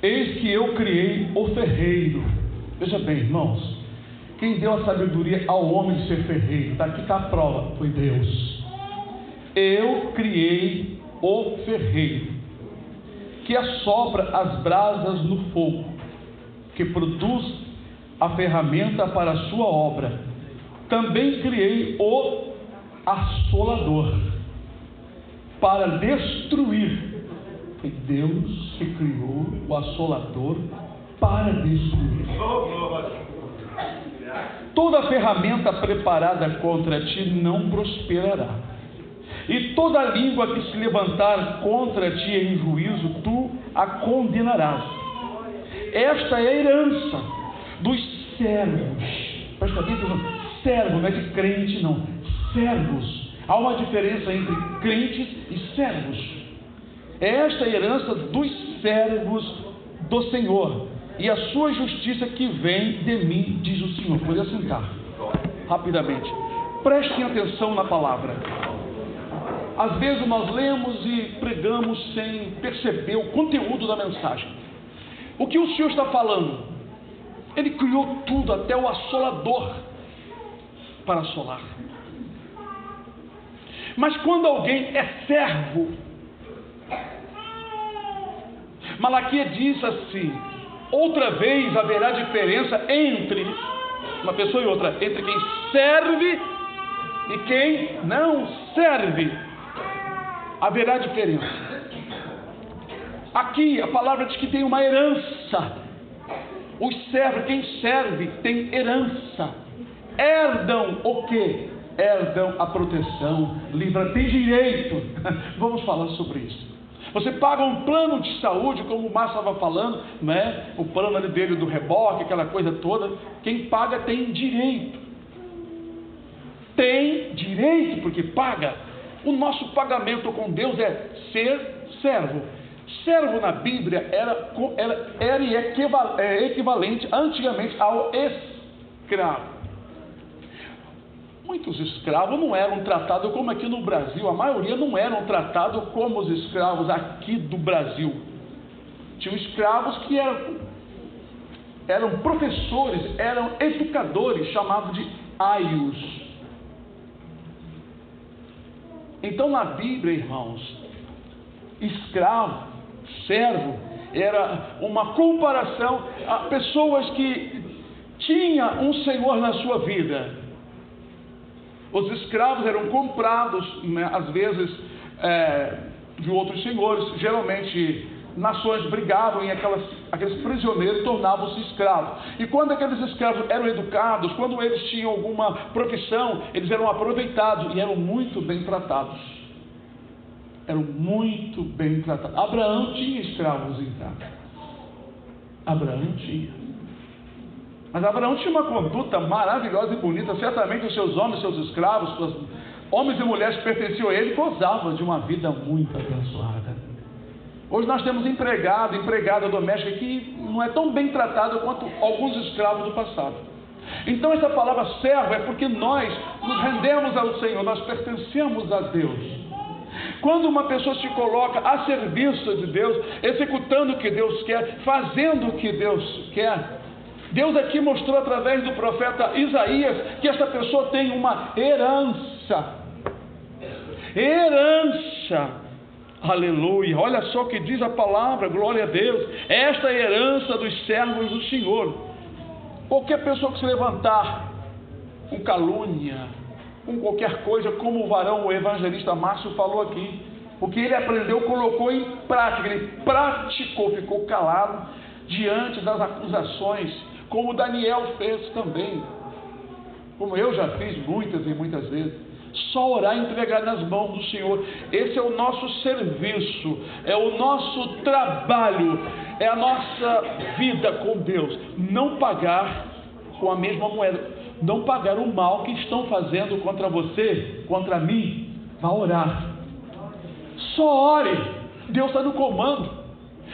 Eis que eu criei o ferreiro. Veja bem, irmãos, quem deu a sabedoria ao homem de ser ferreiro? Aqui está a prova, foi Deus. Eu criei o ferreiro, que assopra as brasas no fogo, que produz a ferramenta para a sua obra. Também criei o assolador, para destruir. Foi Deus que criou o assolador para destruir. Toda ferramenta preparada contra ti não prosperará, e toda língua que se levantar contra ti em juízo, tu a condenarás. Esta é a herança dos servos. Presta atenção, servo não é de crente não, servos. Há uma diferença entre crentes e servos. Esta é a herança dos servos do Senhor, e a sua justiça que vem de mim, diz o Senhor. Pode assentar rapidamente. Prestem atenção na palavra. Às vezes nós lemos e pregamos sem perceber o conteúdo da mensagem. O que o Senhor está falando? Ele criou tudo, até o assolador, para assolar. Mas quando alguém é servo, Malaquias diz assim: outra vez haverá diferença entre uma pessoa e outra, entre quem serve e quem não serve. Haverá diferença. Aqui a palavra diz que tem uma herança. Os servos, quem serve, tem herança. Herdam o quê? Herdam a proteção, livra, tem direito. Vamos falar sobre isso. Você paga um plano de saúde, como o Márcio estava falando, né? O plano ali dele do reboque, aquela coisa toda. Quem paga tem direito. Tem direito porque paga. O nosso pagamento com Deus é ser servo. Servo na Bíblia era e é equivalente antigamente ao escravo. Muitos escravos não eram tratados como aqui no Brasil. A maioria não eram tratados como os escravos aqui do Brasil. Tinham escravos que eram professores, eram educadores, chamados de aios. Então na Bíblia, irmãos, escravo, servo, era uma comparação a pessoas que tinham um senhor na sua vida. Os escravos eram comprados, né, às vezes, de outros senhores. Geralmente, nações brigavam e aqueles prisioneiros tornavam-se escravos. E quando aqueles escravos eram educados, quando eles tinham alguma profissão, eles eram aproveitados e eram muito bem tratados. Eram muito bem tratados. Abraão tinha escravos em casa. Abraão tinha. Mas Abraão tinha uma conduta maravilhosa e bonita. Certamente os seus homens, seus escravos, seus homens e mulheres que pertenciam a ele, gozavam de uma vida muito abençoada. Hoje nós temos empregada doméstica que não é tão bem tratada quanto alguns escravos do passado. Então essa palavra servo é porque nós nos rendemos ao Senhor, nós pertencemos a Deus. Quando uma pessoa se coloca a serviço de Deus, executando o que Deus quer, fazendo o que Deus quer, Deus aqui mostrou através do profeta Isaías que essa pessoa tem uma herança. Herança. Aleluia. Olha só o que diz a palavra, glória a Deus. Esta é a herança dos servos do Senhor. Qualquer pessoa que se levantar com calúnia, com qualquer coisa, como o varão, o evangelista Márcio falou aqui, o que ele aprendeu, colocou em prática, ele praticou, ficou calado diante das acusações, como Daniel fez também, como eu já fiz muitas e muitas vezes. Só orar e entregar nas mãos do Senhor. Esse é o nosso serviço, é o nosso trabalho, é a nossa vida com Deus. Não pagar com a mesma moeda, não pagar o mal que estão fazendo contra você, contra mim. Vá orar, só ore. Deus está no comando.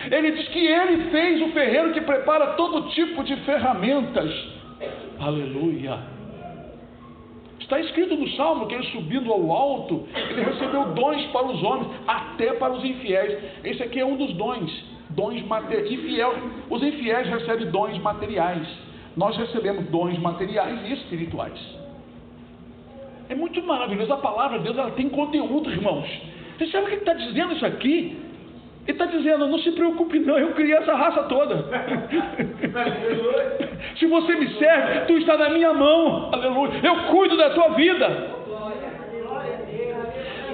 Ele diz que ele fez o ferreiro que prepara todo tipo de ferramentas. Aleluia. Está escrito no Salmo que ele, subindo ao alto, ele recebeu dons para os homens, até para os infiéis. Esse aqui é um dos dons. Dons materiais. Os infiéis recebem dons materiais. Nós recebemos dons materiais e espirituais. É muito maravilhoso. A palavra de Deus, ela tem conteúdo, irmãos. Você sabe o que ele está dizendo isso aqui? Ele está dizendo, não se preocupe não, eu criei essa raça toda. Se você me serve, tu está na minha mão. Aleluia. Eu cuido da tua vida.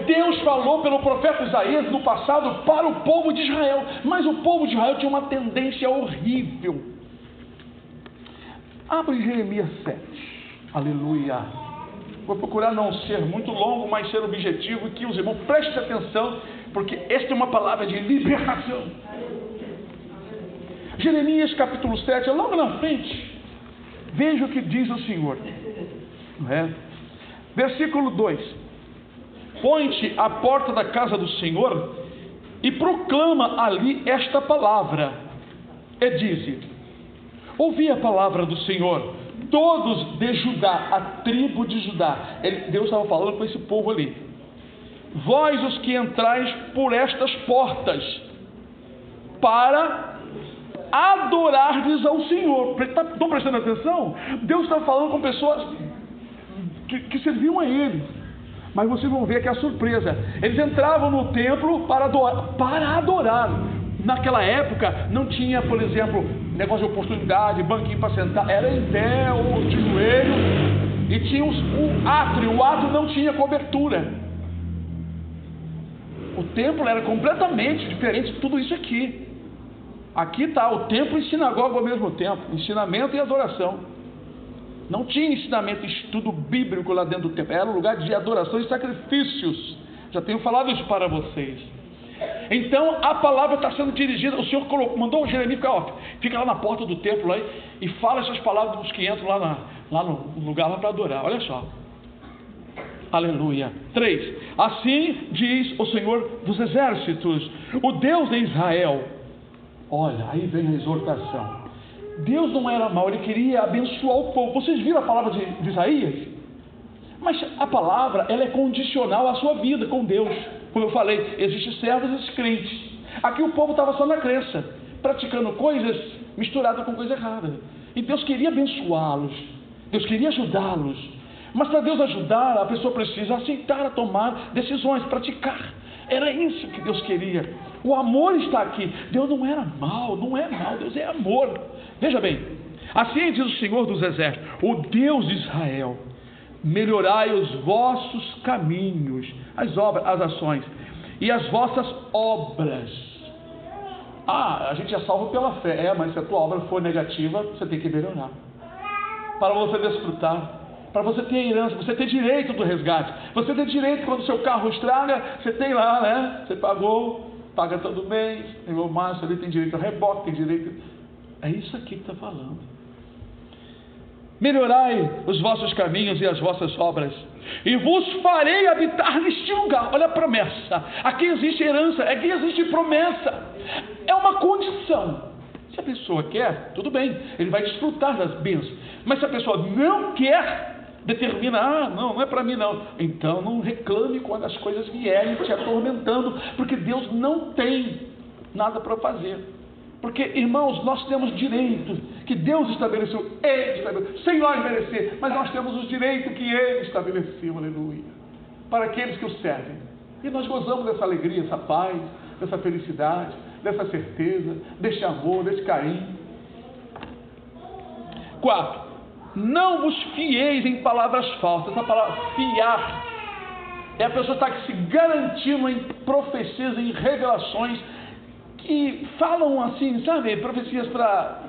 Deus falou pelo profeta Isaías no passado para o povo de Israel. Mas o povo de Israel tinha uma tendência horrível. Abre Jeremias 7. Aleluia. Vou procurar não ser muito longo, mas ser objetivo, e que os irmãos prestem atenção, porque esta é uma palavra de libertação. Jeremias capítulo 7, é logo na frente. Veja o que diz o Senhor. Versículo 2: põe-te à porta da casa do Senhor e proclama ali esta palavra, e dize: ouvi a palavra do Senhor, todos de Judá, a tribo de Judá. Deus estava falando com esse povo ali. Vós os que entrais por estas portas, para adorardes ao Senhor. Estão prestando atenção? Deus está falando com pessoas que serviam a Ele. Mas vocês vão ver que é a surpresa. Eles entravam no templo para adorar. Naquela época não tinha, por exemplo, negócio de oportunidade, banquinho para sentar. Era em pé ou de joelho. E tinha o átrio. O átrio não tinha cobertura. O templo era completamente diferente de tudo isso aqui. Aqui está o templo e sinagoga ao mesmo tempo. Ensinamento e adoração. Não tinha ensinamento e estudo bíblico lá dentro do templo. Era um lugar de adoração e sacrifícios. Já tenho falado isso para vocês. Então a palavra está sendo dirigida. O Senhor mandou o Jeremias fica lá na porta do templo lá, e fala essas palavras dos que entram lá no lugar para adorar. Olha só. Aleluia. 3. Assim diz o Senhor dos exércitos, o Deus de Israel. Olha, aí vem a exortação. Deus não era mau, Ele queria abençoar o povo. Vocês viram a palavra de Isaías? Mas a palavra, ela é condicional à sua vida com Deus. Como eu falei, existem servos e existem crentes. Aqui o povo estava só na crença, praticando coisas misturadas com coisa errada. E Deus queria abençoá-los, Deus queria ajudá-los. Mas para Deus ajudar, a pessoa precisa aceitar a tomar decisões, praticar. Era isso que Deus queria. O amor está aqui. Deus não era mal, não é mal, Deus é amor. Veja bem, assim diz o Senhor dos Exércitos, o Deus de Israel: melhorai os vossos caminhos, as obras, as ações, e as vossas obras. A gente é salvo pela fé, mas se a tua obra for negativa, você tem que melhorar, para você desfrutar, para você ter herança, você ter direito do resgate, você ter direito quando o seu carro estraga, você tem lá, né? Você pagou, paga todo mês, tem o Márcio ali, tem direito a reboque, tem direito. É isso aqui que está falando. Melhorai os vossos caminhos e as vossas obras, e vos farei habitar neste lugar. Olha a promessa. Aqui existe herança, aqui existe promessa. É uma condição. Se a pessoa quer, tudo bem, ele vai desfrutar das bênçãos. Mas se a pessoa não quer, determina, não é para mim não. Então não reclame quando as coisas vierem te atormentando, porque Deus não tem nada para fazer. Porque, irmãos, nós temos direito que Deus estabeleceu, Ele estabeleceu, sem nós merecer, mas nós temos os direitos que Ele estabeleceu, aleluia, para aqueles que o servem. E nós gozamos dessa alegria, dessa paz, dessa felicidade, dessa certeza, deste amor, deste carinho. 4. Não vos fieis em palavras falsas. Essa palavra fiar é a pessoa que está se garantindo em profecias, em revelações, que falam assim, sabe, profecias para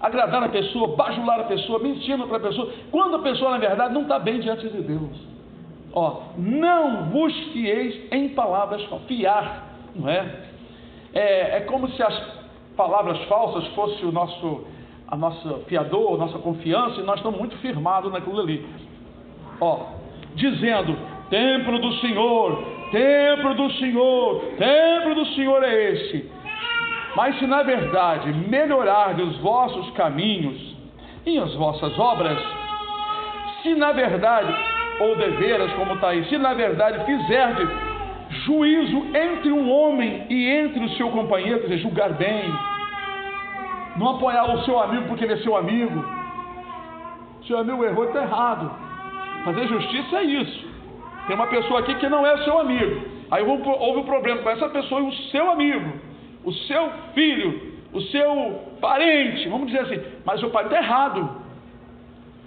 agradar a pessoa, bajular a pessoa, mentindo para a pessoa, quando a pessoa na verdade não está bem diante de Deus. Não vos fieis em palavras falsas. Fiar, não é? É como se as palavras falsas fossem a nossa fiador, a nossa confiança, e nós estamos muito firmados naquilo ali. Dizendo: templo do Senhor, templo do Senhor, templo do Senhor é este. Mas se na verdade melhorardes os vossos caminhos e as vossas obras, se na verdade, ou deveras, como está aí, se na verdade fizerdes juízo entre um homem e entre o seu companheiro, quer dizer, julgar bem, não apoiar o seu amigo porque ele é seu amigo. Seu amigo errou, está errado. Fazer justiça é isso. Tem uma pessoa aqui que não é seu amigo, aí houve um problema com essa pessoa e o seu amigo, o seu filho, o seu parente, vamos dizer assim, mas o pai está errado.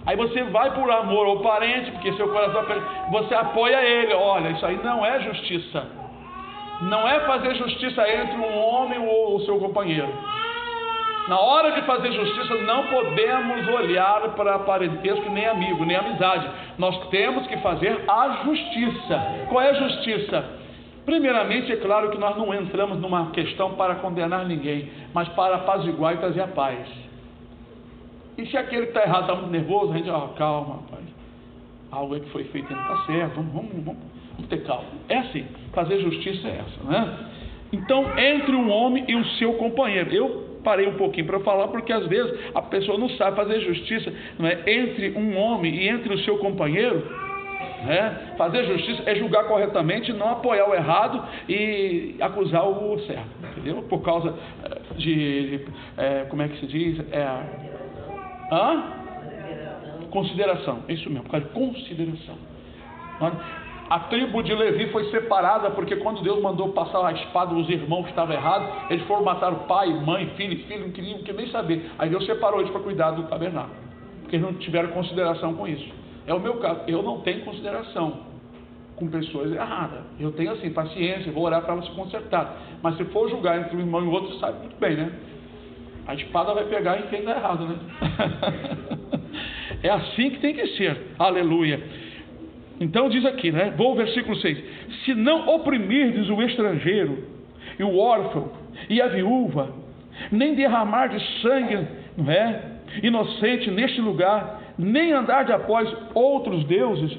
Aí você vai por amor ao parente, porque seu coração, você apoia ele. Olha, isso aí não é justiça. Não é fazer justiça entre um homem ou o seu companheiro. Na hora de fazer justiça, não podemos olhar para parentesco, nem amigo, nem amizade. Nós temos que fazer a justiça. Qual é a justiça? Primeiramente, é claro que nós não entramos numa questão para condenar ninguém, mas para apaziguar e trazer a paz. E se aquele que está errado está muito nervoso, a gente, calma, rapaz. Algo é que foi feito e não está certo, vamos ter calma. É assim, fazer justiça é essa, né? Então, entre um homem e o seu companheiro. Eu parei um pouquinho para falar, porque às vezes a pessoa não sabe fazer justiça, não é? Entre um homem e entre o seu companheiro, né? Fazer justiça é julgar corretamente, não apoiar o errado e acusar o certo, entendeu? Por causa de como é que se diz? Consideração, é isso mesmo, por causa de consideração. A tribo de Levi foi separada porque quando Deus mandou passar a espada nos irmãos que estavam errados, eles foram matar o pai, mãe, filho, não queriam nem saber. Aí Deus separou eles para cuidar do tabernáculo, porque eles não tiveram consideração com isso. É o meu caso, eu não tenho consideração com pessoas erradas. Eu tenho assim, paciência, vou orar para elas se consertar. Mas se for julgar entre um irmão e outro, sabe muito bem, né? A espada vai pegar em quem está errado, né? É assim que tem que ser. Aleluia. Então diz aqui, né? Vou ao versículo 6. Se não oprimirdes o estrangeiro, e o órfão, e a viúva, nem derramardes sangue, não é? Inocente neste lugar, nem andardes após outros deuses,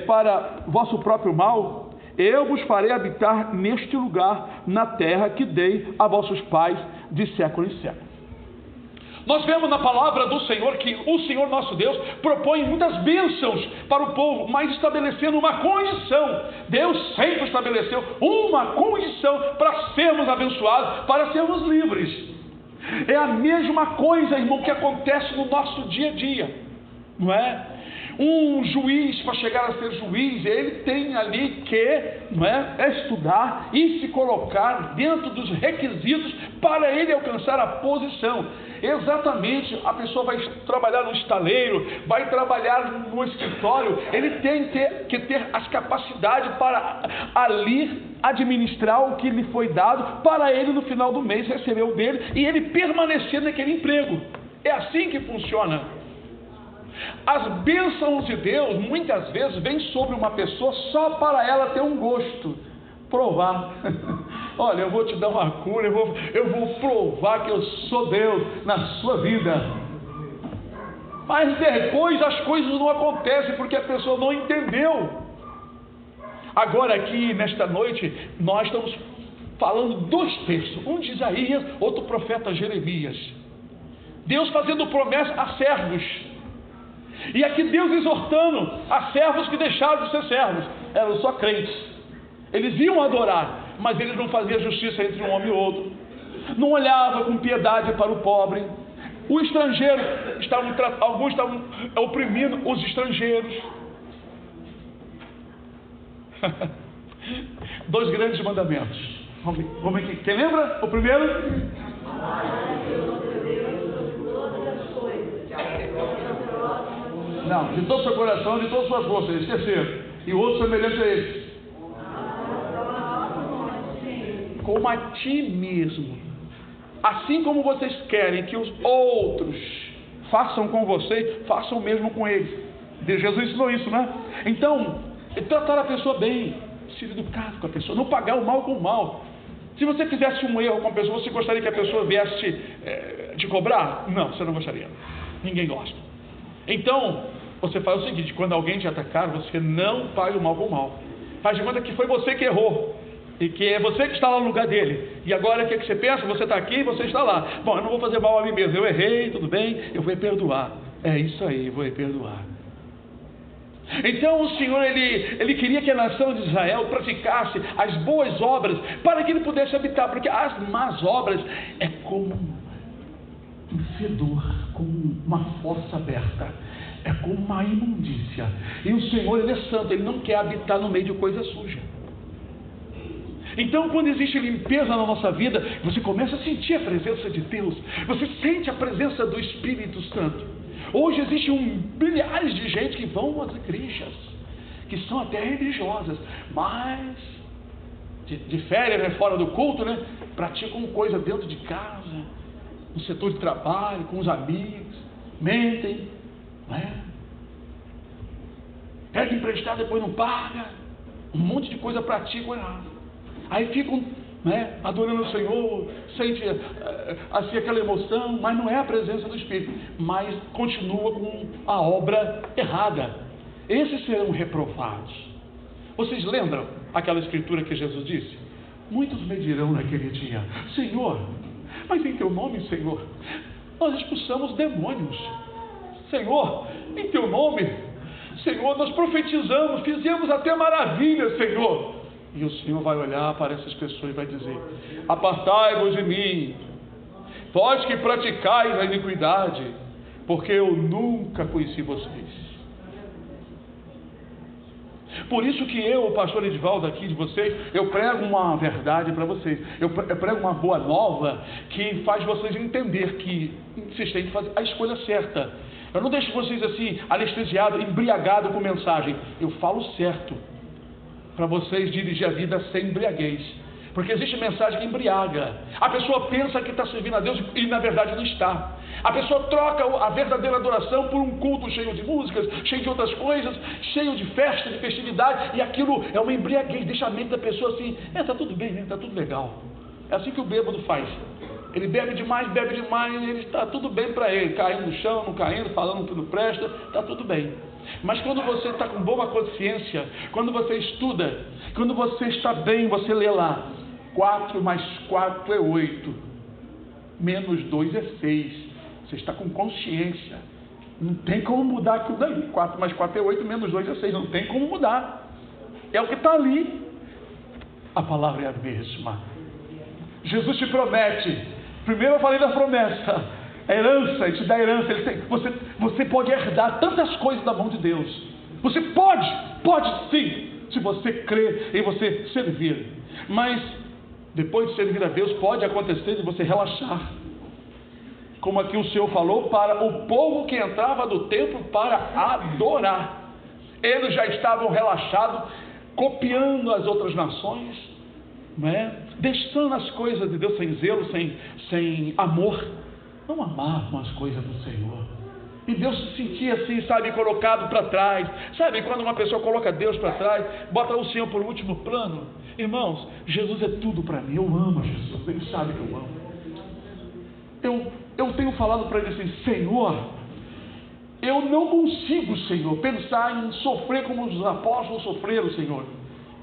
para vosso próprio mal, eu vos farei habitar neste lugar, na terra que dei a vossos pais de século em século. Nós vemos na palavra do Senhor que o Senhor nosso Deus propõe muitas bênçãos para o povo, mas estabelecendo uma condição. Deus sempre estabeleceu uma condição para sermos abençoados, para sermos livres. É a mesma coisa, irmão, que acontece no nosso dia a dia, não é? Um juiz, para chegar a ser juiz, ele tem ali que, não é, estudar e se colocar dentro dos requisitos para ele alcançar a posição. Exatamente, a pessoa vai trabalhar no estaleiro, vai trabalhar no escritório, ele tem que ter as capacidades para ali administrar o que lhe foi dado, para ele no final do mês receber o dele e ele permanecer naquele emprego. É assim que funciona. As bênçãos de Deus muitas vezes vêm sobre uma pessoa só para ela ter um gosto, provar. Olha, eu vou te dar uma cura, eu vou provar que eu sou Deus na sua vida. Mas depois as coisas não acontecem porque a pessoa não entendeu. Agora aqui nesta noite nós estamos falando dois textos, um de Isaías, outro profeta Jeremias. Deus fazendo promessa a servos. E aqui Deus exortando a servos que deixaram de ser servos, eram só crentes. Eles iam adorar, mas eles não faziam justiça entre um homem e outro, não olhavam com piedade para o pobre. O estrangeiro, alguns estavam oprimindo os estrangeiros. Dois grandes mandamentos. Vamos aqui. Quem lembra? O primeiro? Não, de todo o seu coração, de todas as suas forças, esqueceram. E o outro semelhante a ele. Como a ti mesmo. Assim como vocês querem que os outros façam com vocês, façam o mesmo com eles. Jesus ensinou isso, né? Então, tratar a pessoa bem, ser educado com a pessoa, não pagar o mal com o mal. Se você fizesse um erro com a pessoa, você gostaria que a pessoa viesse te cobrar? Não, você não gostaria. Ninguém gosta. Então, você faz o seguinte: quando alguém te atacar, você não paga o mal com o mal. Faz de conta que foi você que errou, e que é você que está lá no lugar dele. E agora o que você pensa? Você está aqui e você está lá. Bom, eu não vou fazer mal a mim mesmo. Eu errei, tudo bem, eu vou perdoar. É isso aí, vou perdoar. Então o Senhor, ele queria que a nação de Israel praticasse as boas obras para que ele pudesse habitar, porque as más obras é como um fedor, como uma fossa aberta, é como uma imundícia. E o Senhor, ele é santo, ele não quer habitar no meio de coisa suja. Então, quando existe limpeza na nossa vida, você começa a sentir a presença de Deus, você sente a presença do Espírito Santo. Hoje existem milhares de gente que vão às igrejas, que são até religiosas, mas de férias, né, fora do culto, né, praticam coisa dentro de casa, no setor de trabalho, com os amigos, mentem, né? Pega emprestado, depois não paga, um monte de coisa praticam errado. Aí ficam, né, adorando o Senhor, sente assim aquela emoção, mas não é a presença do Espírito, mas continua com a obra errada. Esses serão reprovados. Vocês lembram aquela escritura que Jesus disse? Muitos me dirão naquele dia: Senhor, mas em teu nome, Senhor, nós expulsamos demônios. Senhor, em teu nome, Senhor, nós profetizamos, fizemos até maravilhas, Senhor. E o Senhor vai olhar para essas pessoas e vai dizer: apartai-vos de mim, vós que praticais a iniquidade, porque eu nunca conheci vocês. Por isso que eu, o pastor Edivaldo aqui de vocês, eu prego uma verdade para vocês, eu prego uma boa nova que faz vocês entender que vocês têm que fazer a escolha certa. Eu não deixo vocês assim, anestesiados, embriagados com mensagem. Eu falo certo, para vocês dirigir a vida sem embriaguez, porque existe mensagem que embriaga. A pessoa pensa que está servindo a Deus e na verdade não está. A pessoa troca a verdadeira adoração por um culto cheio de músicas, cheio de outras coisas, cheio de festa, de festividade, e aquilo é uma embriaguez, deixa a mente da pessoa assim: está tudo bem, né? Está tudo legal. É assim que o bêbado faz. Ele bebe demais, e ele está tudo bem para ele, caindo no chão, não caindo, falando que não presta, está tudo bem. Mas quando você está com boa consciência, quando você estuda, quando você está bem, você lê lá: 4 mais 4 é 8, menos 2 é 6. Você está com consciência. Não tem como mudar aquilo dali. 4 mais 4 é 8, menos 2 é 6. Não tem como mudar. É o que está ali. A palavra é a mesma. Jesus te promete. Primeiro eu falei da promessa. A herança, ele te dá herança. Você pode herdar tantas coisas da mão de Deus. Você pode sim, se você crer em você servir. Mas depois de servir a Deus, pode acontecer de você relaxar. Como aqui o Senhor falou, para o povo que entrava do templo para adorar. Eles já estavam relaxados, copiando as outras nações, né? Deixando as coisas de Deus sem zelo, sem amor. Não amavam as coisas do Senhor. E Deus se sentia assim, sabe, colocado para trás. Sabe, quando uma pessoa coloca Deus para trás, bota o Senhor por último plano. Irmãos, Jesus é tudo para mim. Eu amo Jesus, Ele sabe que eu amo. Eu tenho falado para Ele assim: Senhor, eu não consigo, Senhor, pensar em sofrer como os apóstolos sofreram, Senhor.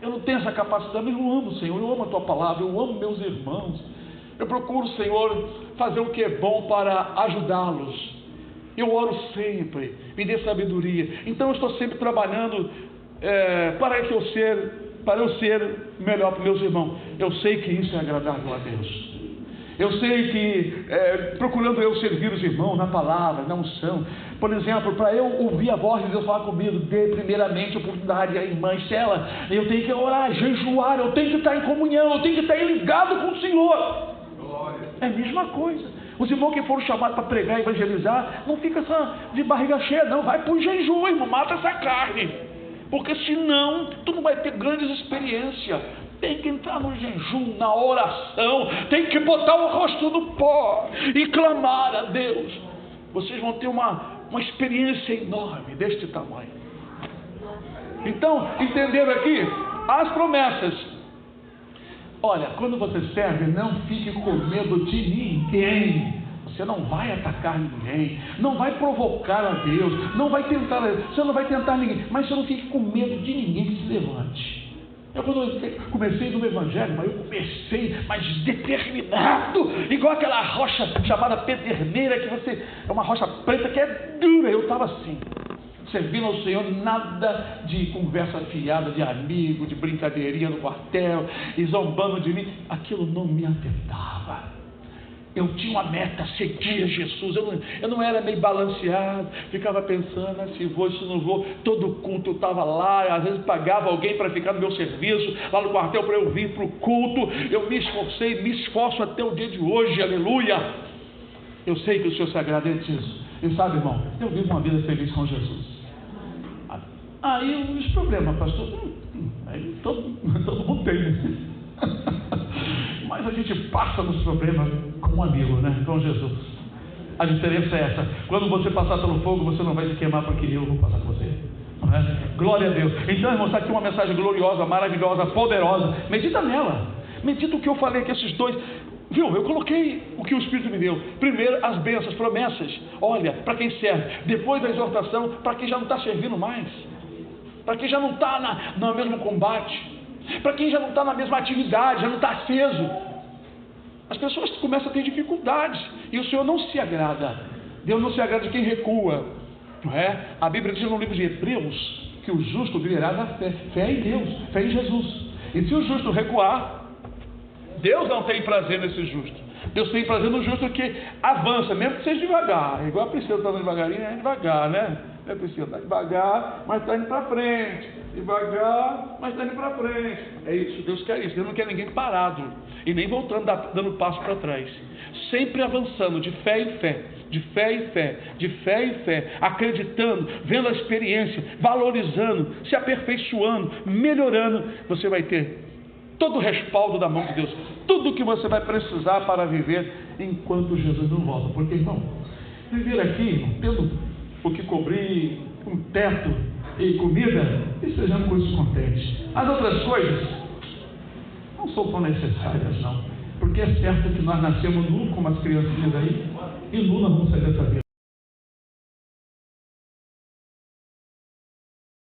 Eu não tenho essa capacidade, mas eu amo, Senhor. Eu amo a Tua palavra, eu amo meus irmãos. Eu procuro, Senhor, fazer o que é bom para ajudá-los. Eu oro sempre, me dê sabedoria. Então eu estou sempre trabalhando para eu ser melhor para meus irmãos. Eu sei que isso é agradável a Deus. Eu sei que procurando eu servir os irmãos na palavra, na unção. Por exemplo, para eu ouvir a voz de Deus falar comigo, dê primeiramente a oportunidade à irmã Estela. Eu tenho que orar, jejuar, eu tenho que estar em comunhão, eu tenho que estar ligado com o Senhor. É a mesma coisa. Os irmãos que foram chamados para pregar e evangelizar, não fica só de barriga cheia, não. Vai para o jejum, irmão, mata essa carne. Porque senão, tu não vai ter grandes experiências. Tem que entrar no jejum, na oração, tem que botar o rosto no pó e clamar a Deus. Vocês vão ter uma experiência enorme deste tamanho. Então, entenderam aqui? As promessas. Olha, quando você serve, não fique com medo de ninguém. Você não vai atacar ninguém, não vai provocar a Deus, você não vai tentar ninguém, mas você não fique com medo de ninguém que se levante. Quando eu comecei no Evangelho, mas eu comecei mais determinado, igual aquela rocha chamada pederneira, que é uma rocha preta que é dura. Eu estava assim, servindo ao Senhor, nada de conversa fiada, de amigo, de brincadeirinha no quartel, e zombando de mim. Aquilo não me afetava. Eu tinha uma meta, seguir Jesus. Eu não era meio balanceado, ficava pensando, se vou, se não vou. Todo culto eu estava lá, às vezes pagava alguém para ficar no meu serviço, lá no quartel, para eu vir para o culto. Eu me esforcei, me esforço até o dia de hoje, aleluia. Eu sei que o Senhor se agrada disso. E sabe, irmão, eu vivo uma vida feliz com Jesus. Aí os problemas, pastor, aí todo mundo tem, né? Mas a gente passa nos problemas com um amigo, né? Com Jesus. A diferença é essa: quando você passar pelo fogo, você não vai se queimar, porque eu vou passar com você, não é? Glória a Deus. Então, irmãos, está aqui uma mensagem gloriosa, maravilhosa, poderosa. Medita nela, medita o que eu falei, que esses dois, viu? Eu coloquei o que o Espírito me deu. Primeiro, as bênçãos, promessas. Olha, para quem serve. Depois da exortação, para quem já não está servindo mais, para quem já não está no mesmo combate, para quem já não está na mesma atividade, já não está aceso. As pessoas começam a ter dificuldades, e o Senhor não se agrada. Deus não se agrada de quem recua, não é? A Bíblia diz no livro de Hebreus que o justo viverá da fé em Deus, fé em Jesus. E se o justo recuar, Deus não tem prazer nesse justo. Deus tem prazer no justo que avança, mesmo que seja devagar. Igual a Priscila está andando devagarinho, é devagar, né? A Priscila está devagar, mas está indo para frente. Devagar, mas está indo para frente. É isso, Deus quer isso. Deus não quer ninguém parado e nem voltando, dando passo para trás. Sempre avançando de fé em fé, de fé em fé, de fé em fé, acreditando, vendo a experiência, valorizando, se aperfeiçoando, melhorando. Você vai ter todo o respaldo da mão de Deus, tudo o que você vai precisar para viver enquanto Jesus não volta. Porque, irmão, viver aqui, tendo o que cobrir, um teto e comida, e sejamos coisas contentes. As outras coisas não são tão necessárias, não, porque é certo que nós nascemos nu, como as criancinhas aí, e nu nós vamos sair dessa vida.